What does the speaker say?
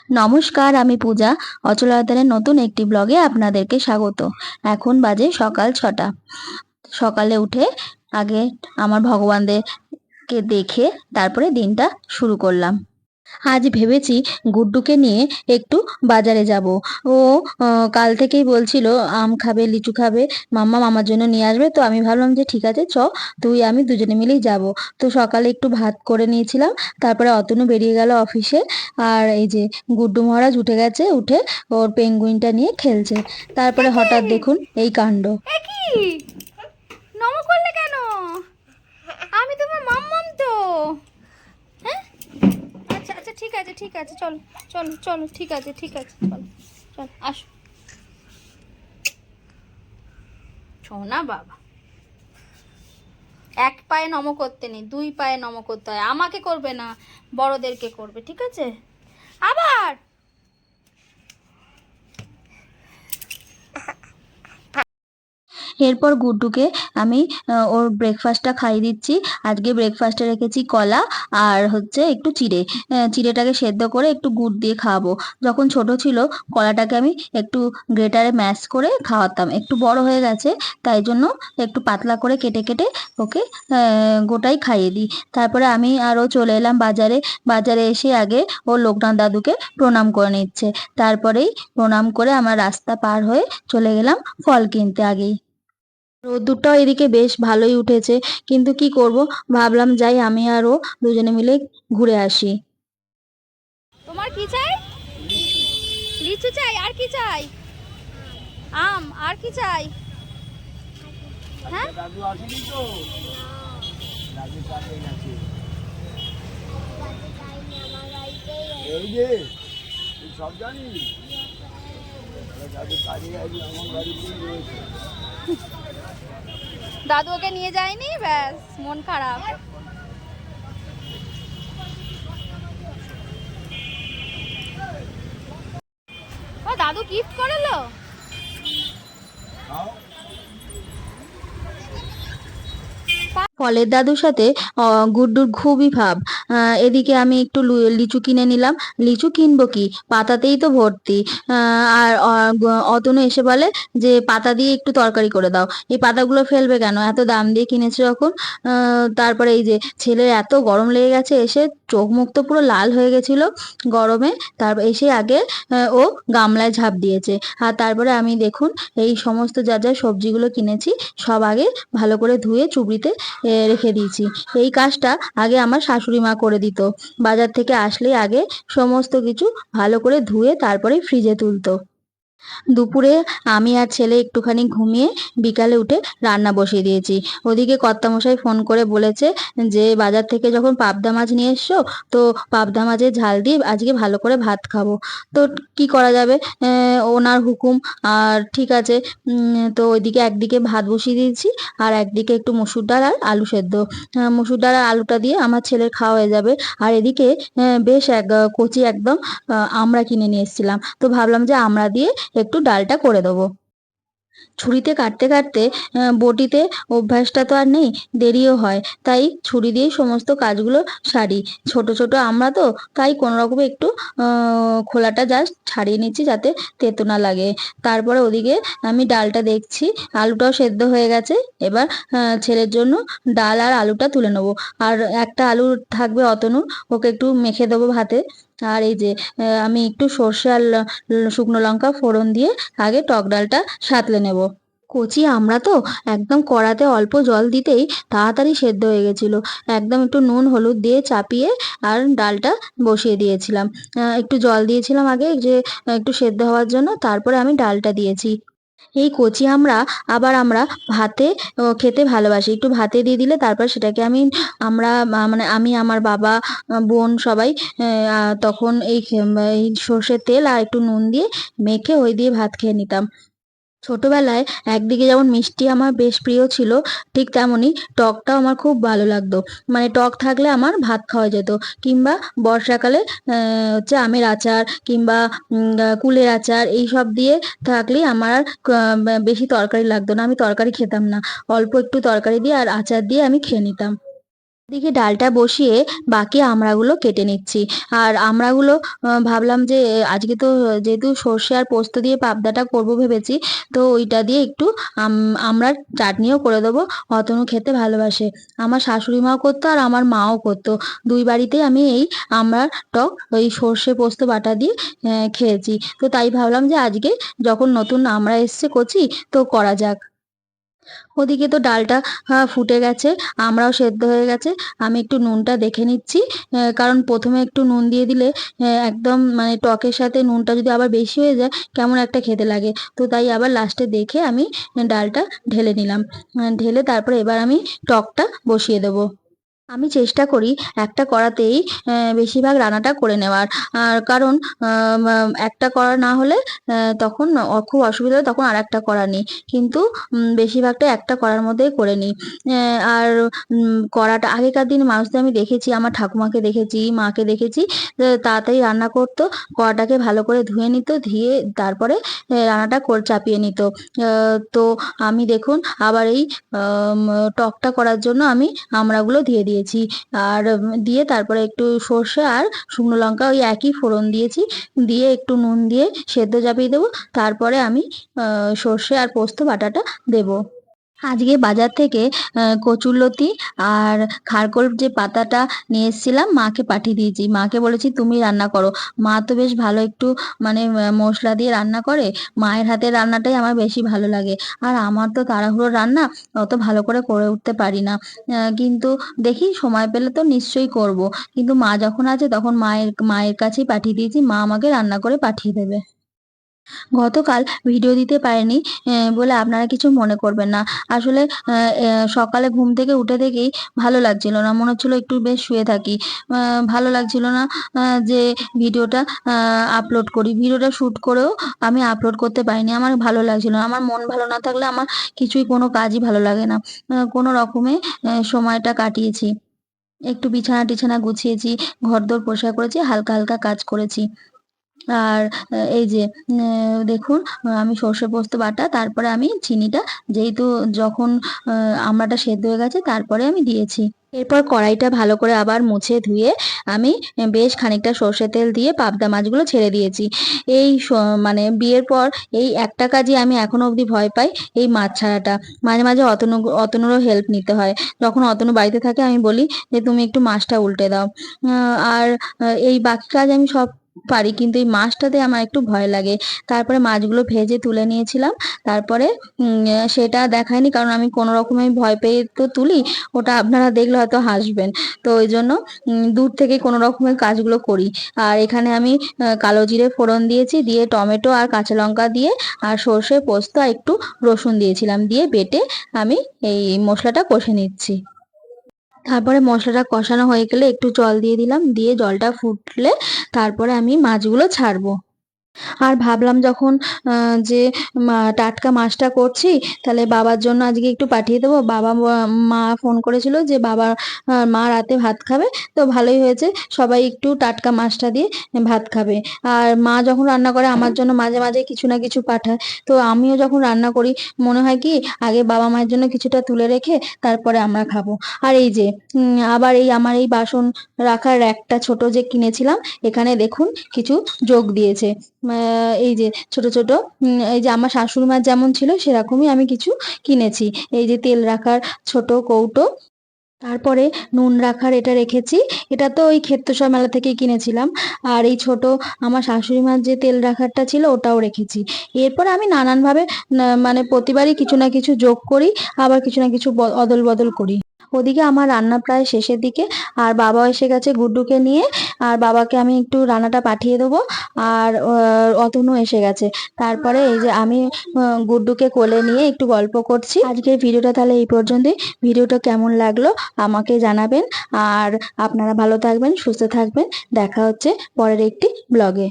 নমস্কার, আমি পূজা। অচলায়তনের নতুন একটি ব্লগে আপনাদেরকে স্বাগত। এখন বাজে সকাল 6টা। সকালে উঠে আগে আমার ভগবানদেরকে দেখে তারপরে দিনটা শুরু করলাম। আজ ভেবেছি গুড্ডুকে নিয়ে একটু বাজারে যাব। ও কাল থেকেই বলছিল আম খাবে, লিচু খাবে, মাম্মা আমার জন্য নিয়ে আসবে। তো আমি ভাবলাম যে ঠিক আছে, তুই আমি দুজনে মিলেই যাব। তো সকালে একটু ভাত করে নিয়েছিলাম, তারপরে অতনু বেরিয়ে গেল অফিসে। আর এই যে গুড্ডু মহারাজ উঠে গেছে, উঠে ওর পেঙ্গুইনটা নিয়ে খেলছে। তারপরে হঠাৎ দেখুন এই কাণ্ড। নম করলে কেন? আমি তোমার মাম্মাম তো। হ্যাঁ, আচ্ছা আচ্ছা, ঠিক আছে ঠিক আছে, চলো চলো চলো, ঠিক আছে ঠিক আছে, চলো চলো, আসো। শোনা বাবা, এক পায়ে নম করতে নেই, দুই পায়ে নম করতে হয়। আমাকে করবে না, বড়দেরকে করবে, ঠিক আছে? আবার এরপর গুড্ডুকে আমি ওর ব্রেকফাস্টটা খাইয়ে দিচ্ছি। আজকে ব্রেকফাস্টে রেখেছি কলা আর হচ্ছে একটু চিড়ে। চিড়েটাকে সেদ্ধ করে একটু গুড় দিয়ে খাওয়াবো। যখন ছোট ছিল কলাটাকে আমি একটু গ্রেটারে ম্যাশ করে খাওয়াতাম, একটু বড় হয়ে গেছে তাই জন্য একটু পাতলা করে কেটে কেটে ওকে গোটাই খাইয়ে দিই। তারপরে আমি আরও চলে এলাম বাজারে। বাজারে এসে আগে ও লোকনাথ দাদুকে প্রণাম করে নিচ্ছে, তারপরেই প্রণাম করে আমার রাস্তা পার হয়ে চলে গেলাম ফল কিনতে। আগেই রোদ্দুরটাও এদিকে বেশ ভালোই উঠেছে, কিন্তু কি করব, ভাবলাম যাই আমি আর ও দুজনে মিলে ঘুরে আসি। তোমার কি চাই? লিচু চাই, আর কি চাই? আম, আর কি চাই? হ্যাঁ, দাদু আসেনি তো? দাদু কাছে গেছে। এই যে তুই সব জানিস? দাদু কাজে গেছে, এমন বাড়িতেই রয়েছে। দাদু ওকে নিয়ে যায়নি, ব্যাস মন খারাপ। ও দাদু গিফট করলো। খাও। ফলের দাদুর সাথে গুড্ডুর খুবই ভাব। এদিকে আমি একটু লিচু কিনে নিলাম। লিচু কিনবো কি, পাতাতেই তো ভর্তি। আর অতনু এসে বলে যে পাতা দিয়ে একটু তরকারি করে দাও। এই পাতাগুলো ফেলবে কেন, এত দাম দিয়ে কিনেছে যখন। তারপরে এই যে ছেলের এত গরম লেগে গেছে, এসে চোখ মুখ তো পুরো লাল হয়ে গেছিল গরমে। তারপর এসে আগে ও গামলায় ঝাঁপ দিয়েছে। আর তারপরে আমি দেখুন এই সমস্ত যা যা সবজিগুলো কিনেছি সব আগে ভালো করে ধুয়ে চুবড়িতে রেখে দিয়েছি। এই কাজটা আগে আমার শাশুড়ি মা করে দিত। বাজার থেকে আসলেই আগে সমস্ত কিছু ভালো করে ধুয়ে তারপরে ফ্রিজে তুলতো। দুপুরে আমি আর ছেলে একটুখানি ঘুমিয়ে বিকালে উঠে রান্না বসিয়ে দিয়েছি। ওদিকে কর্তামশাই ফোন করে বলেছে যে বাজার থেকে যখন পাবদা মাছ নিয়ে এসছো, তো পাবদা মাছের ঝাল দিয়ে আজকে ভালো করে ভাত খাবো। তো কি করা যাবে, ওনার হুকুম। আর ঠিক আছে, তো ওইদিকে একদিকে ভাত বসিয়ে দিয়েছি আর একদিকে একটু মসুর ডাল আর আলু সেদ্ধ। মসুর ডাল আর আলুটা দিয়ে আমার ছেলের খাওয়া হয়ে যাবে। আর এদিকে বেশ কচি একদম আমড়া কিনে নিয়ে এসেছিলাম, তো ভাবলাম যে আমড়া দিয়ে একটু ডালটা করে দেবো। ছুরিতে কাটতে কাটতে বটিতে অভ্যাসটা তো আর নেই, দেরিও হয়, তাই ছুরি দিয়েই সমস্ত কাজগুলো সারি। ছোট ছোট আমরা তো, তাই কোনো রকমে একটু খোলাটা জাস্ট ছাড়িয়ে নিচ্ছি যাতে তেতো না লাগে। তারপরে ওদিকে আমি ডালটা দেখছি, আলুটাও সেদ্ধ হয়ে গেছে। এবার ছেলের জন্য ডাল আর আলুটা তুলে নেবো। আর একটা আলু থাকবে অতনুর, ওকে একটু মেখে দেবো ভাতে। আর এই যে আমি একটু সর্ষে আর শুকনো লঙ্কা ফোড়ন দিয়ে আগে টক ডালটা সাঁতলে নেব। কচি আমরা তো একদম কড়াতে অল্প জল দিতেই তাড়াতাড়ি সেদ্ধ হয়ে গেছিল। একদম একটু নুন হলুদ দিয়ে চাপিয়ে আর ডালটা বসিয়ে দিয়েছিলাম। একটু জল দিয়েছিলাম আগে যে একটু সেদ্ধ হওয়ার জন্য, তারপরে আমি ডালটা দিয়েছি। এই কচি আবার আমরা ভাতে খেতে ভালোবাসি। একটু ভাতে দিয়ে দিলে তারপর সেটাকে আমরা মানে আমি, আমার বাবা, বোন সবাই তখন এই সর্ষের তেল আর একটু নুন দিয়ে মেখে ওই দিয়ে ভাত খেয়ে নিতাম। ছোটবেলায় একদিকে যেমন মিষ্টি আমার বেশ প্রিয় ছিল, ঠিক তেমনই টকটাও আমার খুব ভালো লাগতো। মানে টক থাকলে আমার ভাত খাওয়া যেত। কিংবা বর্ষাকালে হচ্ছে আমের আচার কিংবা কুলের আচার এইসব দিয়ে থাকলেই আমার আর বেশি তরকারি লাগতো না, আমি তরকারি খেতাম না। অল্প একটু তরকারি দিয়ে আর আচার দিয়ে আমি খেয়ে নিতাম। এদিকে ডালটা বসিয়ে বাকি আমড়াগুলো কেটে নিচ্ছি। আর আমড়াগুলো ভাবলাম যে আজকে তো যেহেতু সর্ষে আর পোস্ত দিয়ে পাবদাটা করব ভেবেছি, তো ওইটা দিয়ে একটু আমড়ার চাটনিও করে দেবো। অতনু খেতে ভালোবাসে, আমার শাশুড়ি মাও করতো আর আমার মাও করতো। দুই বাড়িতেই আমি এই আমড়ার টক ওই সর্ষে পোস্ত বাটা দিয়ে খেয়েছি। তো তাই ভাবলাম যে আজকে যখন নতুন আমড়া এসছে কচি, তো করা যাক। ওদিকে তো ডালটা ফুটে গেছে, আমরাও সেদ্ধ হয়ে গেছে। আমি একটু নুনটা দেখে নিচ্ছি, কারণ প্রথমে একটু নুন দিয়ে দিলে একদম মানে টকের সাথে নুনটা যদি আবার বেশি হয়ে যায় কেমন একটা খেতে লাগে। তো তাই আবার লাস্টে দেখে আমি ডালটা ঢেলে নিলাম। ঢেলে তারপরে এবার আমি টকটা বসিয়ে দেবো। আমি চেষ্টা করি একটা কড়াতেই বেশিরভাগ রান্নাটা করে নেওয়ার। আর কারণ একটা কড়া না হলে তখন খুব অসুবিধা হয়, তখন আরেকটা কড়া নিই। কিন্তু বেশিরভাগটা একটা কড়ার মধ্যেই করে নিই। আর কড়াটা আগেকার দিনে মানুষদের আমি দেখেছি, আমার ঠাকুমাকে দেখেছি, মাকে দেখেছি, তাড়াতাড়ি রান্না করতো। কড়াটাকে ভালো করে ধুয়ে নিত, ধুয়ে তারপরে রান্নাটা চাপিয়ে নিত। তো আমি দেখুন আবার এই টকটা করার জন্য আমি আমড়াগুলো দিয়ে দিয়েছি। আর দিয়ে তারপরে একটু সর্ষে আর শুকনো লঙ্কা ওই একই ফোড়ন দিয়েছি, দিয়ে একটু নুন দিয়ে সেদ্ধ চাপিয়ে দেবো। তারপরে আমি সর্ষে আর পোস্ত বাটাটা দেবো। আজকে বাজার থেকে কচুরলতি আর খারকোল যে পাতাটা নিয়ে এসেছিলাম, মাকে পাঠিয়ে দিয়েছি। মাকে বলেছি তুমি রান্না করো। মা তো বেশ ভালো একটু মানে মশলা দিয়ে রান্না করে। মায়ের হাতের রান্নাটাই আমার বেশি ভালো লাগে। আর আমার তো তাড়াহুড়ো রান্না, অত ভালো করে করে উঠতে পারি না। কিন্তু দেখি সময় পেলে তো নিশ্চয়ই করব। কিন্তু মা যখন আছে তখন মায়ের কাছেই পাঠিয়ে দিয়েছি, মা আমাকে রান্না করে পাঠিয়ে দেবে। গতকাল ভিডিও দিতে পারিনি বলে আপনারা কিছু মনে করবেন না। আসলে সকালে ঘুম থেকে উঠে থেকেই ভালো লাগছিল না, মনে হচ্ছিল একটু বেশ শুয়ে থাকি। ভালো লাগছিল না যে ভিডিওটা আপলোড করি। ভিডিওটা শ্যুট করেও আমি আপলোড করতে পারিনি, আমার ভালো লাগছিল না। আমার মন ভালো না থাকলে আমার কিছুই কোনো কাজই ভালো লাগে না। কোনো রকমে সময়টা কাটিয়েছি, একটু বিছানা টিছানা গুছিয়েছি, ঘরদোর পরিষ্কার করেছি, হালকা হালকা কাজ করেছি। আর এই যে দেখুন আমি সর্ষে পোস্ত বাটা, তারপরে আমি চিনিটা যেহেতু যখন আমড়াটা সেদ্ধ হয়ে গেছে তারপরে আমি দিয়েছি। এরপর কড়াইটা ভালো করে আবার মুছে ধুয়ে আমি বেশ খানিকটা সর্ষে তেল দিয়ে পাবদা মাছগুলো ছেড়ে দিয়েছি। এই মানে বিয়ের পর এই একটা কাজই আমি এখনো অবধি ভয় পাই, এই মাছ ছাড়াটা। মাঝে মাঝে অতনুরও হেল্প নিতে হয়। যখন অতনু বাড়িতে থাকে আমি বলি যে তুমি একটু মাছটা উল্টে দাও। আর এই বাকি কাজ আমি সব পারি, কিন্তু এই মাছটাতে আমার একটু ভয় লাগে। তারপরে মাছগুলো ভেজে তুলে নিয়েছিলাম। তারপরে সেটা দেখায়নি, কারণ আমি কোনো রকমে ভয় পেয়ে তো তুলি, ওটা আপনারা দেখলে হয়তো হাসবেন। তো ওই জন্য দূর থেকে কোনো রকমের কাজগুলো করি। আর এখানে আমি কালো জিরে ফোড়ন দিয়েছি, দিয়ে টমেটো আর কাঁচা লঙ্কা দিয়ে আর সর্ষে পোস্ত আর একটু রসুন দিয়েছিলাম, দিয়ে বেটে আমি এই মশলাটা কষে নিচ্ছি। তারপরে মশলাটা কষানো হয়ে গেলে একটু জল দিয়ে দিলাম, দিয়ে জলটা ফুটলে তারপরে আমি মাছগুলো ছাড়বো। আর ভাবলাম যখন যে টাটকা মাছটা করছি, তাহলে বাবার জন্য আজকে একটু পাঠিয়ে দেবো। মা ফোন করেছিল যে মা রাতে ভাত খাবে, তো ভালোই হয়েছে, সবাই একটু টাটকা মাছটা দিয়ে ভাত খাবে। আর মা যখন রান্না করে আমার জন্য মাঝে মাঝে কিছু না কিছু পাঠায়। তো আমিও যখন রান্না করি মনে হয় কি আগে বাবা মায়ের জন্য কিছুটা তুলে রেখে তারপরে আমরা খাবো। আর এই যে আবার এই আমার এই বাসন রাখার একটা ছোট যে কিনেছিলাম, এখানে দেখুন কিছু যোগ দিয়েছে। এই যে ছোট ছোট এই যে আমার শাশুড়ি মার যেমন ছিল সেরকমই আমি কিছু কিনেছি। এই যে তেল রাখার ছোট কৌটো, তারপরে নুন রাখার এটা রেখেছি, এটা তো ওই ক্ষেত্রসব মেলা থেকেই কিনেছিলাম। আর এই ছোট আমার শাশুড়ি মার যে তেল রাখারটা ছিল ওটাও রেখেছি। এরপর আমি নানানভাবে মানে প্রতিবারই কিছু না কিছু যোগ করি, আবার কিছু না কিছু অদল বদল করি। ওদিকে আমার রান্না প্রায় শেষের দিকে, আর বাবা এসে গেছে গুড্ডুকে নিয়ে। আর বাবাকে আমি একটু রান্নাটা পাঠিয়ে দেবো। আর অতনু এসে গেছে। তারপরে এই যে আমি গুড্ডুকে কোলে নিয়ে একটু গল্প করছি। আজকের ভিডিওটা তাহলে এই পর্যন্তই। ভিডিওটা কেমন লাগলো আমাকে জানাবেন। আর আপনারা ভালো থাকবেন, সুস্থ থাকবেন। দেখা হচ্ছে পরের একটি ব্লগে।